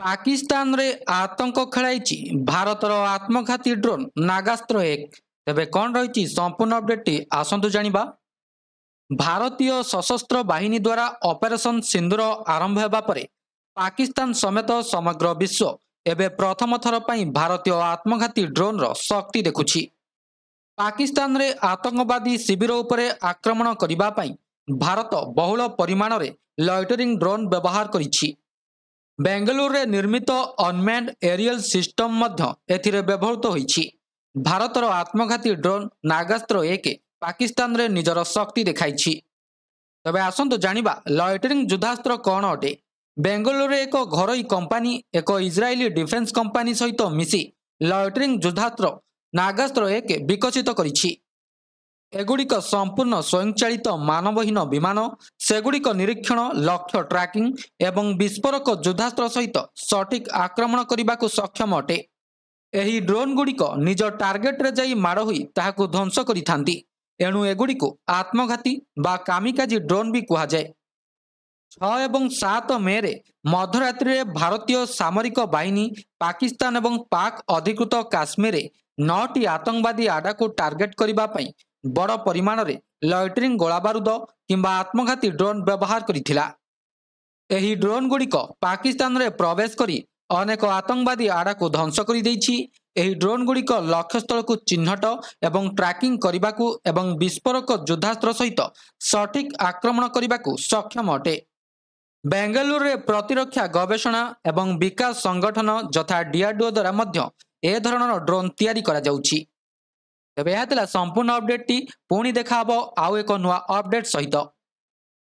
पाकिस्तान रे आतंक खेलाई भारतर आत्मघाती ड्रोन नागास्त्र एक। तेबे कौन रही संपूर्ण अपडेट आसतु जानिबा। भारतीय सशस्त्र बाहिनी द्वारा ऑपरेशन सिंदूर आरंभ होगा परे पाकिस्तान समेत समग्र विश्व एवं प्रथम थर पर भारतीय आत्मघाती ड्रोन रो शक्ति देखुछि। पाकिस्तान रे आतंकवादी शिविर उपरे आक्रमण करिबा पई भारत बहुल परिमाण रे लॉइटरिंग ड्रोन व्यवहार करिछि। बेंगलुरु रे निर्मित अनमैन्ड एरियल सिस्टम मध्य एथिरे व्यवहृत होइछि। भारतर आत्मघाती ड्रोन नागास्त्र एक पाकिस्तान रे निजर शक्ति देखाइछि। तबे आसंतु जानिबा लॉइटरिंग युद्धास्त्र कौन अटे। बेंगलुरु रे एक घरोई कंपनी एक इजरायली डिफेन्स कंपनी सहित मिसी लॉइटरिंग युद्धास्त्र नागास्त्र एक विकसित करिछि। एगुड़िक संपूर्ण स्वयंचालित मानवहीन विमान सेगुड़िक निरीक्षण लक्ष्य ट्रैकिंग एवं विस्फोरक युद्धास्त्र सहित सठिक आक्रमण करने को सक्षम अटे। एही ड्रोन गुड़िक निज टार्गेट रे जाई माड़ होई ताहाकु ध्वंस करिथांती। एणु एगुड़िक आत्मघाती बा कामिकाजी ड्रोन भी कहा जाए। 6 एवं 7 मे रे मध्यरात्रि रे भारतीय सामरिक बाहिनी पाकिस्तान एवं पाक अधिकृत काश्मीर 9टी आतंकवादी आडा को टार्गेट करिबा पई बड़ परिमाण रे लॉइटरिंग गोला बारूद किंबा आत्मघाती ड्रोन व्यवहार करिथिला। एही ड्रोन गुड़िक पाकिस्तान रे प्रवेश करी अनेक आतंकवादी आडा को ध्वंस करि दैछि। एही ड्रोन गुड़िक लक्ष्यस्थल को चिन्हट एवं ट्रैकिंग करिबाकू एवं विस्फोरक युद्धास्त्र सहित सठिक आक्रमण करिबाकू सक्षम अटे। बेंगलुरु रे प्रतिरक्षा गवेषणा एवं विकास संगठन यथा डीआरडीओ द्वारा मध्य ए धरणर ड्रोन तैयारी करा जाउछि। तेबे यह संपूर्ण अपडेट टी पुणी देखा आउ एक नुआ अपडेट सहित।